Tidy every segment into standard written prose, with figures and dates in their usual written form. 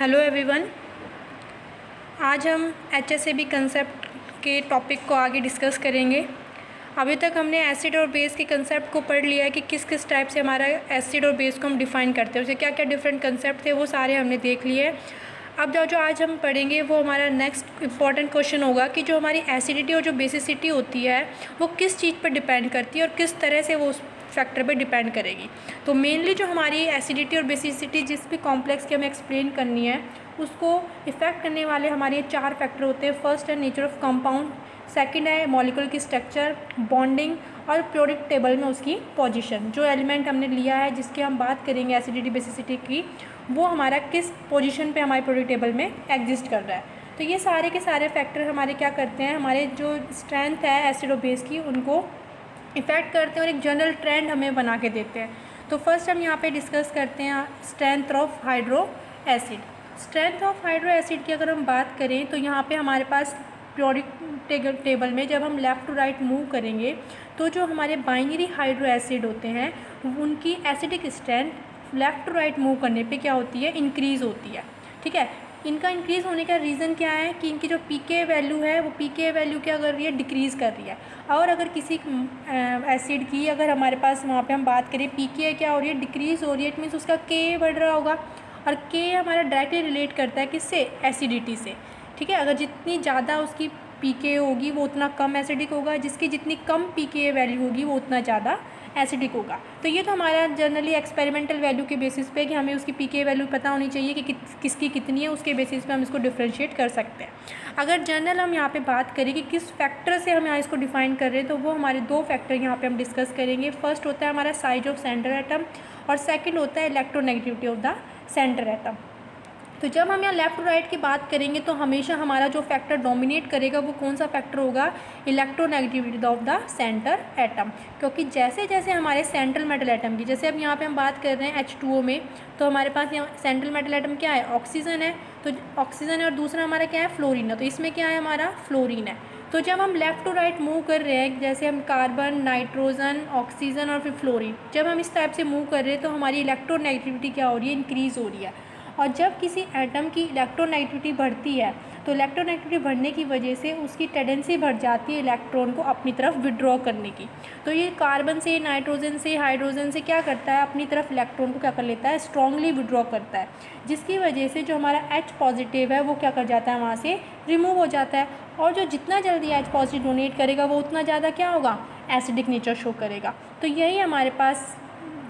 Hello everyone. आज हम HACCP concept के टॉपिक को आगे डिस्कस करेंगे। अभी तक हमने एसिड और बेस के कंसेप्ट को पढ़ लिया है कि किस किस टाइप से हमारा एसिड और बेस को हम डिफ़ाइन करते हैं, उसे क्या क्या डिफरेंट कंसेप्ट थे वो सारे हमने देख लिए हैं। अब जो आज हम पढ़ेंगे वो हमारा नेक्स्ट इंपॉर्टेंट क्वेश्चन होगा कि जो हमारी एसिडिटी और जो बेसिसिटी होती है वो किस चीज़ पर डिपेंड करती है और किस तरह से वो उस फैक्टर पे डिपेंड करेगी। तो मेनली जो हमारी एसिडिटी और बेसिसिटी जिस भी कॉम्प्लेक्स की हमें एक्सप्लेन करनी है उसको इफ़ेक्ट करने वाले हमारे 4 फैक्टर होते हैं। फर्स्ट है नेचर ऑफ कंपाउंड, सेकंड है मॉलिक्यूल की स्ट्रक्चर, बॉन्डिंग और पीरियोडिक टेबल में उसकी पोजीशन। जो एलिमेंट हमने लिया है जिसकी हम बात करेंगे एसिडिटी बेसिसिटी की, वो हमारा किस पोजीशन पे हमारे पीरियोडिक टेबल में एग्जिस्ट कर रहा है। तो ये सारे के सारे फैक्टर हमारे क्या करते हैं, हमारे जो स्ट्रेंथ है एसिड और बेस की उनको इफ़ेक्ट करते हैं और एक जनरल ट्रेंड हमें बना के देते हैं। तो फर्स्ट हम यहाँ पे डिस्कस करते हैं strength of hydro acid. Strength of hydro acid की अगर हम बात करें तो यहाँ पे हमारे पास पीरियोडिक टेबल में जब हम लेफ़्ट टू राइट मूव करेंगे तो जो हमारे बाइनरी हाइड्रो एसिड होते हैं उनकी acidic strength left to right move करने पे क्या होती है, इंक्रीज़ होती है। ठीक है, इनका इंक्रीज़ होने का रीज़न क्या है कि इनकी जो पीके वैल्यू है वो पीके वैल्यू क्या कर रही है, डिक्रीज़ कर रही है। और अगर किसी एसिड की अगर हमारे पास वहाँ पे हम बात करें पीके क्या हो रही है, डिक्रीज़ हो रही है, इट मीन्स उसका के बढ़ रहा होगा। और के हमारा डायरेक्टली रिलेट करता है किससे, एसिडिटी से। ठीक है, अगर जितनी ज़्यादा उसकी पीके होगी वो उतना कम एसिडिक होगा, जिसकी जितनी कम पीके वैल्यू होगी वो उतना ज़्यादा एसिडिक होगा। तो ये तो हमारा जनरली एक्सपेरिमेंटल वैल्यू के बेसिस पे कि हमें उसकी पीके वैल्यू पता होनी चाहिए कि किसकी कितनी है, उसके बेसिस पे हम इसको डिफ्रेंशिएट कर सकते हैं। अगर जनरल हम यहाँ पे बात करें कि किस फैक्टर से हम यहाँ इसको डिफाइन कर रहे हैं तो वो हमारे 2 फैक्टर यहाँ पे हम डिस्कस करेंगे। फर्स्ट होता है हमारा साइज ऑफ सेंटर एटम और सेकेंड होता है electronegativity of the centre atom. तो जब हम यहाँ लेफ़्ट टू राइट की बात करेंगे तो हमेशा हमारा जो फैक्टर डोमिनेट करेगा वो कौन सा फैक्टर होगा, electronegativity of the centre atom. क्योंकि जैसे जैसे हमारे सेंट्रल मेटल एटम की, जैसे अब यहाँ पे हम बात कर रहे हैं H2O में, तो हमारे पास यहाँ सेंट्रल मेटल एटम क्या है, ऑक्सीजन है। तो ऑक्सीजन है और दूसरा हमारा क्या है, फ्लोरीन है। तो इसमें क्या है, हमारा फ्लोरीन है। तो जब हम लेफ़्ट टू राइट मूव कर रहे हैं, जैसे हम कार्बन, नाइट्रोजन, ऑक्सीजन और फिर फ्लोरीन, जब हम इस टाइप से मूव कर रहे हैं तो हमारी इलेक्ट्रोनेगेटिविटी क्या हो रही है, इंक्रीज़ हो रही है। और जब किसी एटम की इलेक्ट्रोनेगेटिविटी बढ़ती है तो इलेक्ट्रोनेगेटिविटी बढ़ने की वजह से उसकी टेंडेंसी बढ़ जाती है इलेक्ट्रॉन को अपनी तरफ विड्रॉ करने की। तो ये कार्बन से, नाइट्रोजन से, हाइड्रोजन से क्या करता है, अपनी तरफ इलेक्ट्रॉन को क्या कर लेता है, स्ट्रांगली विड्रॉ करता है, जिसकी वजह से जो हमारा H पॉजिटिव है वो क्या कर जाता है, वहाँ से रिमूव हो जाता है। और जो जितना जल्दी H पॉजिटिव डोनेट करेगा वो उतना ज़्यादा क्या होगा, एसिडिक नेचर शो करेगा। तो यही हमारे पास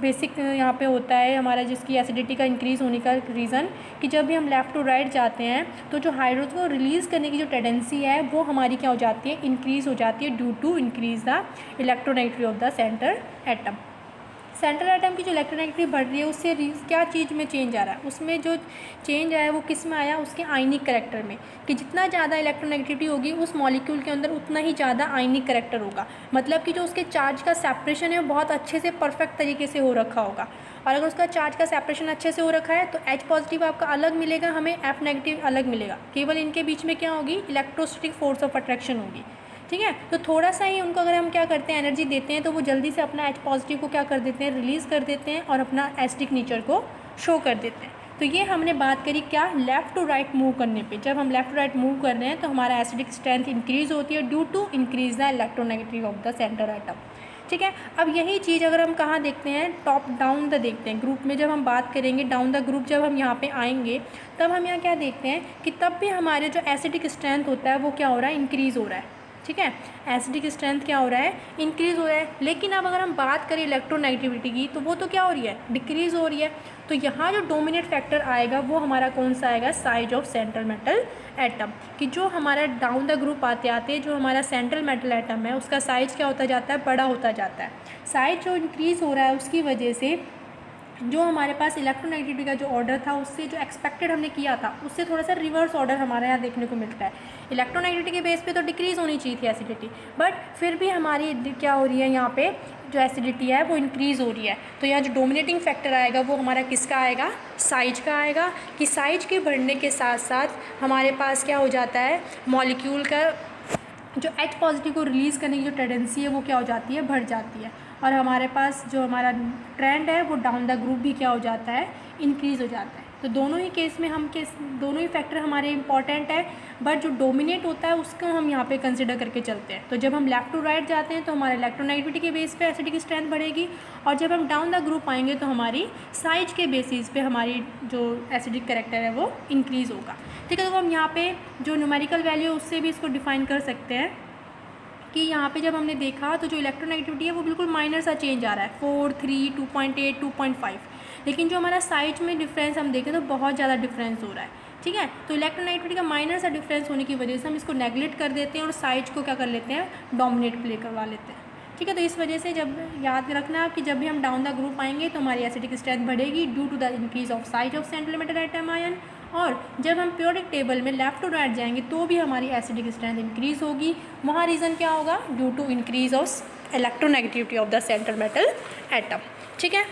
बेसिक यहाँ पे होता है हमारा, जिसकी एसिडिटी का इंक्रीज़ होने का रीज़न कि जब भी हम लेफ़्ट टू राइट जाते हैं तो जो हाइड्रोजन को रिलीज़ करने की जो टेंडेंसी है वो हमारी क्या हो जाती है, इंक्रीज़ हो जाती है due to increase the electronegativity of the centre atom. Central atom की जो इलेक्ट्रोनेगेटिविटी बढ़ रही है उससे क्या चीज़ में चेंज आ रहा है, उसमें जो चेंज आया है वो किस में आया, उसके आयनिक करेक्टर में, कि जितना ज़्यादा इलेक्ट्रोनेगेटिविटी होगी उस मॉलिक्यूल के अंदर उतना ही ज़्यादा आयनिक करेक्टर होगा। मतलब कि जो उसके चार्ज का सेपरेशन है बहुत अच्छे से परफेक्ट तरीके से हो रखा होगा। और अगर उसका चार्ज का सेपरेशन अच्छे से हो रखा है तो H पॉजिटिव आपका अलग मिलेगा, हमें F नेगेटिव अलग मिलेगा। केवल इनके बीच में क्या होगी, इलेक्ट्रोस्टैटिक फोर्स ऑफ अट्रैक्शन होगी। ठीक है, तो थोड़ा सा ही उनको अगर हम क्या करते हैं, एनर्जी देते हैं तो वो जल्दी से अपना H पॉजिटिव को क्या कर देते हैं, रिलीज़ कर देते हैं और अपना एसिडिक नेचर को शो कर देते हैं। तो ये हमने बात करी क्या, लेफ़्ट टू राइट मूव करने पे। जब हम लेफ़्ट टू राइट मूव कर रहे हैं तो हमारा एसिडिक स्ट्रेंथ इंक्रीज़ होती है due to increase the electronegativity of the centre atom. ठीक है, अब यही चीज़ अगर हम कहाँ देखते हैं, टॉप डाउन द देखते हैं, ग्रुप में जब हम बात करेंगे डाउन द ग्रुप, जब हम यहाँ पे आएंगे तब हम यहाँ क्या देखते हैं कि तब भी हमारे जो एसिडिक स्ट्रेंथ होता है वो क्या हो रहा है, इंक्रीज़ हो रहा है। ठीक है, एसिडिक स्ट्रेंथ क्या हो रहा है, इंक्रीज़ हो रहा है। लेकिन अब अगर हम बात करें इलेक्ट्रोनेगेटिविटी की तो वो तो क्या हो रही है, डिक्रीज़ हो रही है। तो यहाँ जो डोमिनेट फैक्टर आएगा वो हमारा कौन सा आएगा, size of central metal atom. कि जो हमारा डाउन द ग्रुप आते आते जो हमारा सेंट्रल मेटल एटम है उसका साइज़ क्या होता जाता है, बड़ा होता जाता है। साइज जो इंक्रीज़ हो रहा है उसकी वजह से जो हमारे पास इलेक्ट्रोनेगेटिविटी का जो ऑर्डर था उससे जो एक्सपेक्टेड हमने किया था उससे थोड़ा सा रिवर्स ऑर्डर हमारे यहाँ देखने को मिलता है। इलेक्ट्रोनेगेटिविटी के बेस पे तो डिक्रीज़ होनी चाहिए थी एसिडिटी, बट फिर भी हमारी क्या हो रही है, यहाँ पे जो एसिडिटी है वो इंक्रीज़ हो रही है। तो यहाँ जो डोमिनेटिंग फैक्टर आएगा वो हमारा किसका आएगा, साइज का आएगा। कि साइज के बढ़ने के साथ साथ हमारे पास क्या हो जाता है, मॉलिक्यूल का जो H पॉजिटिव को रिलीज़ करने की जो टेंडेंसी है वो क्या हो जाती है, बढ़ जाती है। और हमारे पास जो हमारा ट्रेंड है वो डाउन द ग्रुप भी क्या हो जाता है, इंक्रीज़ हो जाता है। तो दोनों ही केस में दोनों ही फैक्टर हमारे इंपॉर्टेंट है, बट जो डोमिनेट होता है उसको हम यहाँ पे कंसिडर करके चलते हैं। तो जब हम लेफ़्ट टू राइट जाते हैं तो हमारे इलेक्ट्रोनेगेटिविटी के बेस पे एसिडिक स्ट्रेंथ बढ़ेगी, और जब हम डाउन द ग्रुप आएंगे तो हमारी साइज के बेसिस पे हमारी जो एसिडिक करेक्टर है वो इंक्रीज़ होगा। ठीक है, तो हम यहाँ पे जो न्यूमेरिकल वैल्यू है उससे भी इसको डिफाइन कर सकते हैं कि यहाँ पे जब हमने देखा तो जो इलेक्ट्रोनेगेटिविटी है वो बिल्कुल माइनर सा चेंज आ रहा है, 4, 3, 2.8, 2.5, लेकिन जो हमारा साइज में डिफरेंस हम देखें तो बहुत ज़्यादा डिफरेंस हो रहा है। ठीक है, तो इलेक्ट्रोनेगेटिविटी का माइनर सा डिफरेंस होने की वजह से हम इसको नेगलेक्ट कर देते हैं और साइज को क्या कर लेते हैं, डोमिनेट प्ले करवा लेते हैं। ठीक है, तो इस वजह से जब याद रखना कि जब भी हम डाउन द ग्रुप आएंगे तो हमारी एसिडिक स्ट्रेंथ बढ़ेगी due to the increase of size of central element atom ion, और जब हम पीरियोडिक टेबल में लेफ्ट टू राइट जाएंगे तो भी हमारी एसिडिक स्ट्रेंथ इंक्रीज़ होगी। वहाँ रीज़न क्या होगा, due to increase of electronegativity of the central metal atom. ठीक है,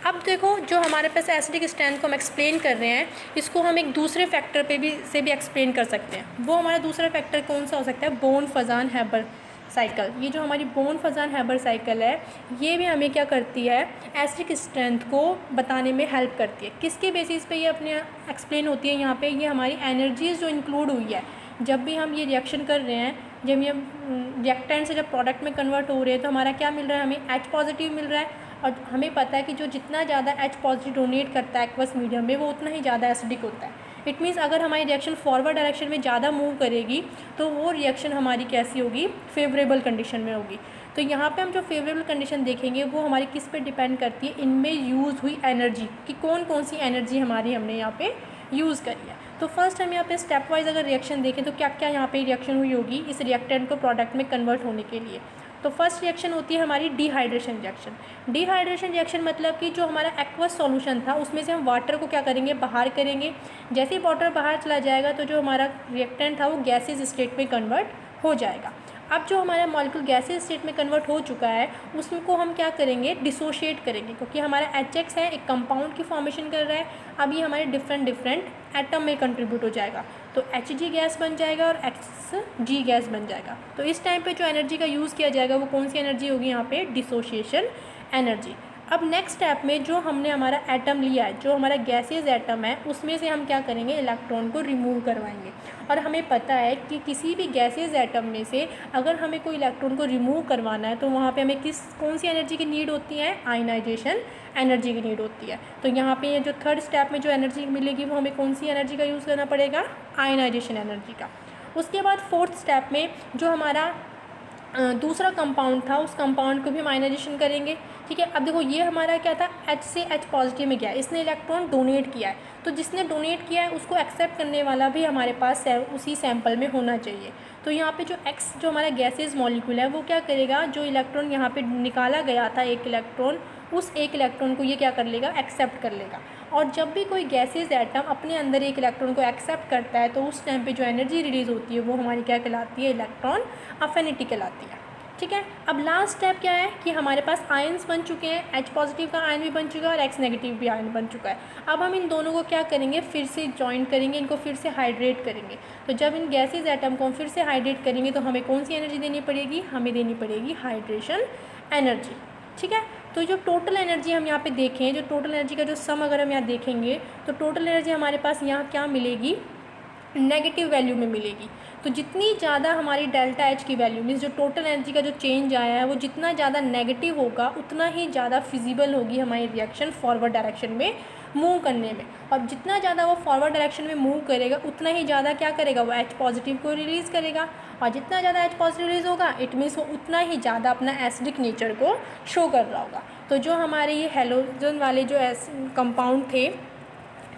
अब देखो जो हमारे पास एसिडिक स्ट्रेंथ को हम एक्सप्लेन कर रहे हैं, इसको हम एक दूसरे फैक्टर पे भी एक्सप्लेन कर सकते हैं। वो हमारा दूसरा फैक्टर कौन सा हो सकता है, बोन फजान हैबर साइकिल। ये जो हमारी बोन फजान हैबर साइकिल है ये भी हमें क्या करती है, एसिडिक स्ट्रेंथ को बताने में हेल्प करती है। किसके बेसिस पे ये अपने एक्सप्लेन होती है, यहाँ पे ये हमारी एनर्जीज़ जो इंक्लूड हुई है जब भी हम ये रिएक्शन कर रहे हैं, जब ये रिएक्टेंट से जब प्रोडक्ट में कन्वर्ट हो रहे हैं तो हमारा क्या मिल रहा है, हमें H पॉजिटिव मिल रहा है, और हमें पता है कि जो जितना ज़्यादा H पॉजिटिव डोनेट करता है एक्वस मीडियम में वो उतना ही ज़्यादा एसिडिक होता है। इट मीन्स अगर हमारी रिएक्शन फॉरवर्ड डायरेक्शन में ज़्यादा मूव करेगी तो वो रिएक्शन हमारी कैसी होगी, फेवरेबल कंडीशन में होगी। तो यहाँ पे हम जो फेवरेबल कंडीशन देखेंगे वो हमारी किस पे डिपेंड करती है, इनमें यूज़ हुई एनर्जी कि कौन कौन सी एनर्जी हमने यहाँ पे यूज़ करी है। तो फर्स्ट हम यहाँ पे स्टेप वाइज अगर रिएक्शन देखें तो क्या क्या यहाँ पे रिएक्शन हुई होगी इस रिएक्टेंट को प्रोडक्ट में कन्वर्ट होने के लिए। तो फर्स्ट रिएक्शन होती है हमारी डिहाइड्रेशन रिएक्शन। डिहाइड्रेशन रिएक्शन मतलब कि जो हमारा एक्वस सॉल्यूशन था उसमें से हम वाटर को क्या करेंगे, बाहर करेंगे। जैसे ही वाटर बाहर चला जाएगा तो जो हमारा रिएक्टेंट था वो गैसेज स्टेट में कन्वर्ट हो जाएगा। अब जो हमारा मॉलिक्यूल गैसेज स्टेट में कन्वर्ट हो चुका है उसको हम क्या करेंगे, डिसोशिएट करेंगे, क्योंकि हमारा HX है एक कंपाउंड की फॉर्मेशन कर रहा है। अब ये हमारे डिफरेंट एटम में कंट्रीब्यूट हो जाएगा, तो Hg गैस बन जाएगा और Hg गैस बन जाएगा। तो इस टाइम पे जो एनर्जी का यूज़ किया जाएगा वो कौन सी एनर्जी होगी, यहाँ पे डिसोशिएशन एनर्जी। अब नेक्स्ट स्टेप में जो हमने हमारा एटम लिया है, जो हमारा गैसेज एटम है, उसमें से हम क्या करेंगे, इलेक्ट्रॉन को रिमूव करवाएंगे। और हमें पता है कि किसी भी गैसेज एटम में से अगर हमें कोई इलेक्ट्रॉन को रिमूव करवाना है तो वहाँ पे हमें कौन सी एनर्जी की नीड होती है, आयनाइजेशन एनर्जी की नीड होती है। तो यहाँ पे जो थर्ड स्टेप में जो एनर्जी मिलेगी वो हमें कौन सी एनर्जी का यूज़ करना पड़ेगा, आयनाइजेशन एनर्जी का। उसके बाद फोर्थ स्टेप में जो हमारा दूसरा कंपाउंड था उस कंपाउंड को भी हम आयनाइजेशन करेंगे। ठीक है, अब देखो ये हमारा क्या था, H से H पॉजिटिव में गया, इसने इलेक्ट्रॉन डोनेट किया है, तो जिसने डोनेट किया है उसको एक्सेप्ट करने वाला भी हमारे पास उसी सैंपल में होना चाहिए। तो यहाँ पे जो X जो हमारा गैसेज मॉलिक्यूल है वो क्या करेगा, जो इलेक्ट्रॉन यहाँ पे निकाला गया था एक इलेक्ट्रॉन, उस एक इलेक्ट्रॉन को ये क्या कर लेगा, एक्सेप्ट कर लेगा। और जब भी कोई गैसेज एटम अपने अंदर एक इलेक्ट्रॉन को एक्सेप्ट करता है तो उस टाइम पे जो एनर्जी रिलीज़ होती है वो हमारी क्या कहलाती है, इलेक्ट्रॉन अफिनिटी कहलाती है। ठीक है, अब लास्ट स्टेप क्या है कि हमारे पास आयन्स बन चुके हैं, H पॉजिटिव का आयन भी बन चुका है और X नेगेटिव भी आयन बन चुका है। अब हम इन दोनों को क्या करेंगे, फिर से जॉइन करेंगे, इनको फिर से हाइड्रेट करेंगे। तो जब इन गैसेज एटम को हम फिर से हाइड्रेट करेंगे तो हमें कौन सी एनर्जी देनी पड़ेगी, हमें देनी पड़ेगी हाइड्रेशन एनर्जी। ठीक है, तो जो टोटल एनर्जी हम यहाँ पे देखें, जो टोटल एनर्जी का जो सम अगर हम यहाँ देखेंगे तो टोटल एनर्जी हमारे पास यहाँ क्या मिलेगी, नेगेटिव वैल्यू में मिलेगी। तो जितनी ज़्यादा हमारी डेल्टा H की वैल्यू मीन्स जो टोटल एनर्जी का जो चेंज आया है वो जितना ज़्यादा नेगेटिव होगा उतना ही ज़्यादा फिजिबल होगी हमारी रिएक्शन फॉरवर्ड डायरेक्शन में मूव करने में। और जितना ज़्यादा वो फॉरवर्ड डायरेक्शन में मूव करेगा उतना ही ज़्यादा क्या करेगा, वो H पॉजिटिव को रिलीज़ करेगा। और जितना ज़्यादा H पॉजिटिव रिलीज़ होगा इट मीन्स वो उतना ही ज़्यादा अपना एसिडिक नेचर को शो कर रहा होगा। तो जो हमारे ये हैलोजन वाले जो कंपाउंड थे,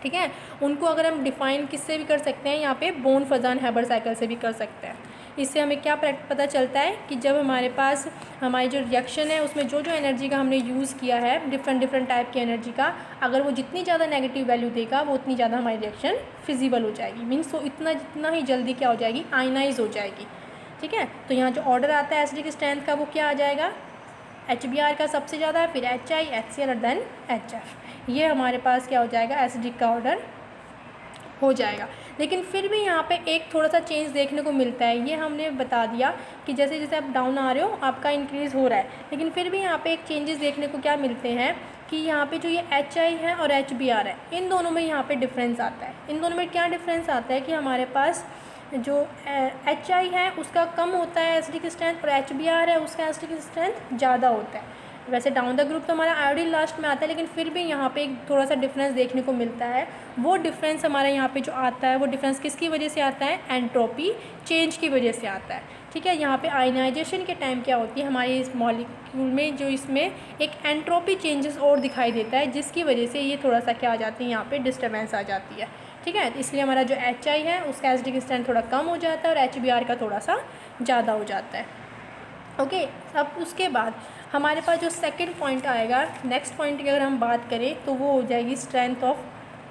ठीक है, उनको अगर हम डिफ़ाइन किससे भी कर सकते हैं, यहाँ पे बोन फजान हैबर साइकिल से भी कर सकते हैं। इससे हमें क्या पता चलता है कि जब हमारे पास हमारी जो रिएक्शन है उसमें जो जो एनर्जी का हमने यूज़ किया है, डिफरेंट टाइप की एनर्जी का, अगर वो जितनी ज़्यादा नेगेटिव वैल्यू देगा वो उतनी ज़्यादा हमारी रिएक्शन फिजिबल हो जाएगी, मीन्स वो जितना ही जल्दी क्या हो जाएगी, आयनाइज हो जाएगी। ठीक है, तो यहाँ जो ऑर्डर आता है एसिडिक स्ट्रेंथ का वो क्या आ जाएगा, HBr का सबसे ज़्यादा, फिर HI, HCl और देन HF। ये हमारे पास क्या हो जाएगा, एसिडिक का ऑर्डर हो जाएगा। लेकिन फिर भी यहाँ पे एक थोड़ा सा चेंज देखने को मिलता है। ये हमने बता दिया कि जैसे जैसे आप डाउन आ रहे हो आपका इंक्रीज़ हो रहा है, लेकिन फिर भी यहाँ पे एक चेंजेस देखने को क्या मिलते हैं कि यहाँ पे जो ये HI है और HBr है, इन दोनों में यहाँ पे डिफरेंस आता है। इन दोनों में क्या डिफरेंस आता है कि हमारे पास जो HI है उसका कम होता है एसिडिक स्ट्रेंथ और HBr है उसका एसिडिक स्ट्रेंथ ज़्यादा होता है। वैसे डाउन द ग्रुप तो हमारा आयोडीन लास्ट में आता है, लेकिन फिर भी यहाँ पे एक थोड़ा सा डिफरेंस देखने को मिलता है। वो डिफरेंस हमारा यहाँ पे जो आता है वो डिफरेंस किसकी वजह से आता है? एंट्रोपी चेंज की वजह से आता है। ठीक है, यहाँ पे आयनाइजेशन के टाइम क्या होती है हमारे इस मॉलिक्यूल में, जो इसमें एक एंट्रोपी चेंजेस और दिखाई देता है, जिसकी वजह से ये थोड़ा सा क्या आ जाती है, यहाँ पे डिस्टर्बेंस आ जाती है। ठीक है, इसलिए हमारा जो HI है उसका एसिडिक स्ट्रेंथ थोड़ा कम हो जाता है और HBr का थोड़ा सा ज़्यादा हो जाता है। ओके, अब उसके बाद हमारे पास जो सेकंड पॉइंट आएगा, नेक्स्ट पॉइंट की अगर हम बात करें तो वो हो जाएगी स्ट्रेंथ ऑफ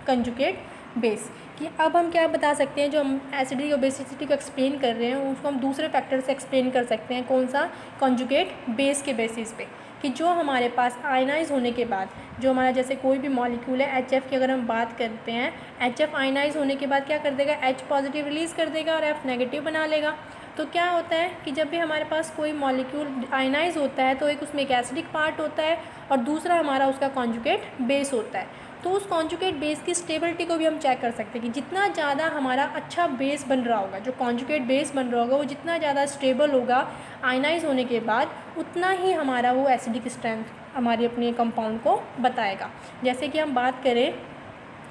कंजुगेट बेस। कि अब हम क्या बता सकते हैं, जो हम एसिडिटी और बेसिसिटी को एक्सप्लेन कर रहे हैं उसको हम दूसरे फैक्टर से एक्सप्लेन कर सकते हैं। कौन सा? कंजुगेट बेस के बेसिस पे, कि जो हमारे पास आयनाइज होने के बाद जो हमारा जैसे कोई भी मॉलिक्यूल है HF की अगर हम बात करते हैं, HF आयनाइज होने के बाद क्या कर देगा? H पॉजिटिव रिलीज़ कर देगा और F नेगेटिव बना लेगा। तो क्या होता है कि जब भी हमारे पास कोई मॉलिक्यूल आयनाइज होता है तो एक उसमें एक एसिडिक पार्ट होता है और दूसरा हमारा उसका कॉन्जुगेट बेस होता है। तो उस कॉन्जुगेट बेस की स्टेबिलिटी को भी हम चेक कर सकते हैं कि जितना ज़्यादा हमारा अच्छा बेस बन रहा होगा, जो कॉन्जुगेट बेस बन रहा होगा वो जितना ज़्यादा स्टेबल होगा आयनाइज होने के बाद, उतना ही हमारा वो एसिडिक स्ट्रेंथ हमारी अपने कंपाउंड को बताएगा। जैसे कि हम बात करें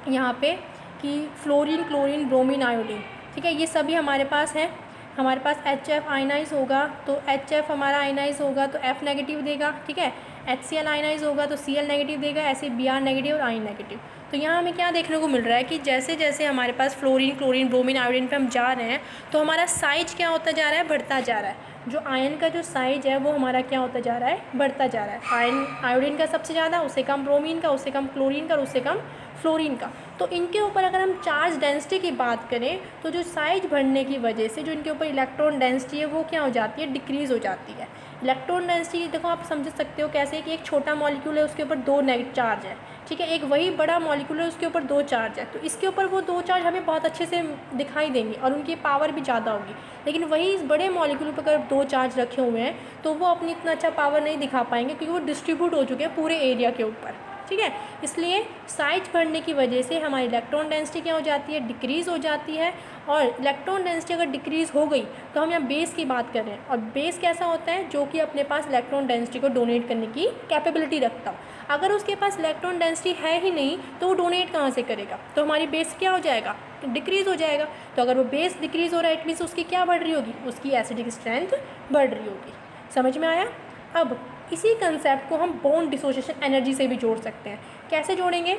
यहाँ पे कि फ्लोरीन, क्लोरीन, ब्रोमीन, आयोडीन, ठीक है, ये सभी हमारे पास हैं। हमारे पास HF आयनाइज होगा तो HF हमारा आयनाइज होगा तो F नेगेटिव देगा। ठीक है, HCl आयनाइज होगा तो Cl नेगेटिव देगा, ऐसे Br नेगेटिव और आयन नेगेटिव। तो यहाँ हमें क्या देखने को मिल रहा है कि जैसे जैसे हमारे पास फ्लोरीन, क्लोरीन, ब्रोमीन, आयोडीन पे हम जा रहे हैं तो हमारा साइज क्या होता जा रहा है? बढ़ता जा रहा है। जो आयन का जो साइज है वो हमारा क्या होता जा रहा है? बढ़ता जा रहा है। आयोडीन का सबसे ज़्यादा, उससे कम ब्रोमीन का, उससे कम क्लोरीन का और उससे कम फ्लोरीन का। तो इनके ऊपर अगर हम चार्ज डेंसिटी की बात करें तो जो साइज बढ़ने की वजह से जो इनके ऊपर इलेक्ट्रॉन डेंसिटी है वो क्या हो जाती है? डिक्रीज़ हो जाती है। इलेक्ट्रॉन डेंसिटी देखो आप समझ सकते हो कैसे, कि एक छोटा मॉलिक्यूल है उसके ऊपर 2 नेगेटिव चार्ज है। ठीक है, एक वही बड़ा मॉलिक्यूल है उसके ऊपर 2 चार्ज है, तो इसके ऊपर वो 2 चार्ज हमें बहुत अच्छे से दिखाई देंगे और उनकी पावर भी ज़्यादा होगी। लेकिन वही इस बड़े मॉलिक्यूल पर अगर 2 चार्ज रखे हुए हैं तो वो अपनी इतना अच्छा पावर नहीं दिखा पाएंगे, क्योंकि वो डिस्ट्रीब्यूट हो चुके हैं पूरे एरिया के ऊपर। ठीक है, इसलिए साइज बढ़ने की वजह से हमारी इलेक्ट्रॉन डेंसिटी क्या हो जाती है? डिक्रीज़ हो जाती है। और इलेक्ट्रॉन डेंसिटी अगर डिक्रीज़ हो गई तो हम यहाँ बेस की बात कर रहे हैं, और बेस कैसा होता है? जो कि अपने पास इलेक्ट्रॉन डेंसिटी को डोनेट करने की कैपेबिलिटी रखता हो। अगर उसके पास इलेक्ट्रॉन डेंसिटी है ही नहीं तो वो डोनेट कहाँ से करेगा? तो हमारी बेस क्या हो जाएगा? डिक्रीज़ हो जाएगा। तो अगर वो बेस डिक्रीज़ हो रहा है इट मीन्स उसकी क्या बढ़ रही होगी? उसकी एसिडिक स्ट्रेंथ बढ़ रही होगी। समझ में आया? अब इसी कंसेप्ट को हम बॉन्ड डिसोसिएशन एनर्जी से भी जोड़ सकते हैं। कैसे जोड़ेंगे?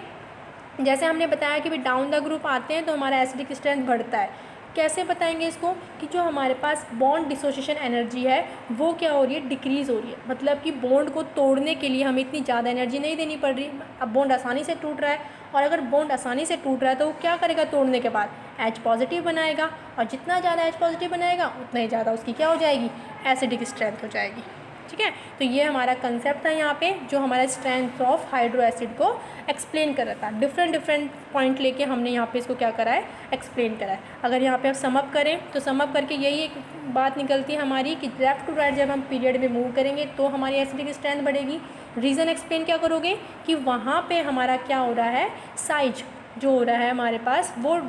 जैसे हमने बताया कि भी डाउन द ग्रुप आते हैं तो हमारा एसिडिक स्ट्रेंथ बढ़ता है। कैसे बताएंगे इसको? कि जो हमारे पास बॉन्ड डिसोसिएशन एनर्जी है वो क्या हो रही है? डिक्रीज़ हो रही है। मतलब कि बॉन्ड को तोड़ने के लिए हमें इतनी ज़्यादा एनर्जी नहीं देनी पड़ रही। अब बॉन्ड आसानी से टूट रहा है, और अगर बॉन्ड आसानी से टूट रहा है तो वो क्या करेगा? तोड़ने के बाद H पॉजिटिव बनाएगा, और जितना ज़्यादा H पॉजिटिव बनाएगा उतना ही ज़्यादा उसकी क्या हो जाएगी? एसिडिक स्ट्रेंथ हो जाएगी। ठीक है, तो ये हमारा कंसेप्ट था यहाँ पे, जो हमारा स्ट्रेंथ ऑफ हाइड्रो एसिड को एक्सप्लेन कर रहा था। डिफरेंट पॉइंट लेके हमने यहाँ पे इसको क्या करा है? एक्सप्लेन करा है। अगर यहाँ पे आप समअप करें तो समअप करके यही एक बात निकलती है हमारी कि लेफ्ट टू राइट जब हम पीरियड में मूव करेंगे तो हमारी एसिडिक स्ट्रेंथ बढ़ेगी। रीज़न एक्सप्लेन क्या करोगे? कि वहाँ पर हमारा क्या हो रहा है? साइज जो हो रहा है हमारे पास वो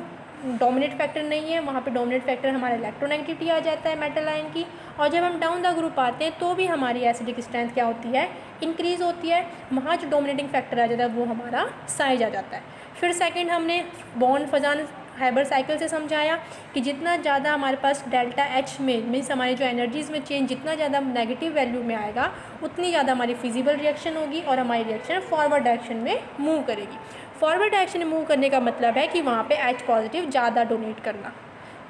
डोमिनेट फैक्टर नहीं है, वहाँ पे डोमिनेट फैक्टर हमारा इलेक्ट्रोनेगेटिविटी आ जाता है मेटल आयन की। और जब हम डाउन द ग्रुप आते हैं तो भी हमारी एसिडिक स्ट्रेंथ क्या होती है? इंक्रीज़ होती है। वहाँ जो डोमिनेटिंग फैक्टर आ जाता है वो हमारा साइज आ जाता है। फिर सेकंड हमने बॉन्ड फजान हाइबर साइकिल से समझाया कि जितना ज़्यादा हमारे पास डेल्टा H में मीन्स हमारी जो एनर्जीज़ में चेंज जितना ज़्यादा नेगेटिव वैल्यू में आएगा उतनी ज़्यादा हमारी फिजिबल रिएक्शन होगी और हमारी रिएक्शन फॉरवर्ड डायरेक्शन में मूव करेगी। फॉरवर्ड डायरेक्शन में मूव करने का मतलब है कि वहाँ पे H पॉजिटिव ज़्यादा डोनेट करना।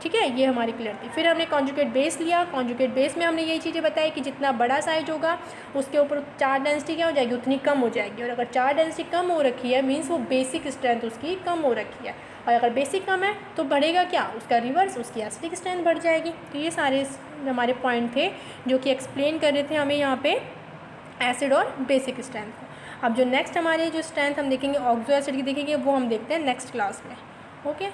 ठीक है, ये हमारी क्लियर थी। फिर हमने कॉन्जुगेट बेस लिया। कॉन्जुगेट बेस में हमने यही चीज़ें बताई कि जितना बड़ा साइज होगा उसके ऊपर चार्ज डेंसिटी क्या हो जाएगी? उतनी कम हो जाएगी। और अगर चार्ज डेंसिटी कम हो रखी है मीन्स वो बेसिक स्ट्रेंथ उसकी कम हो रखी है, और अगर बेसिक कम है तो बढ़ेगा क्या? उसका रिवर्स, उसकी एसिडिक स्ट्रेंथ बढ़ जाएगी। तो ये सारे हमारे पॉइंट थे जो कि एक्सप्लेन कर रहे थे हमें यहाँ पे एसिड और बेसिक स्ट्रेंथ को। अब जो नेक्स्ट हमारे जो स्ट्रेंथ हम देखेंगे ऑक्सो एसिड की देखेंगे वो हम देखते हैं नेक्स्ट क्लास में। ओके।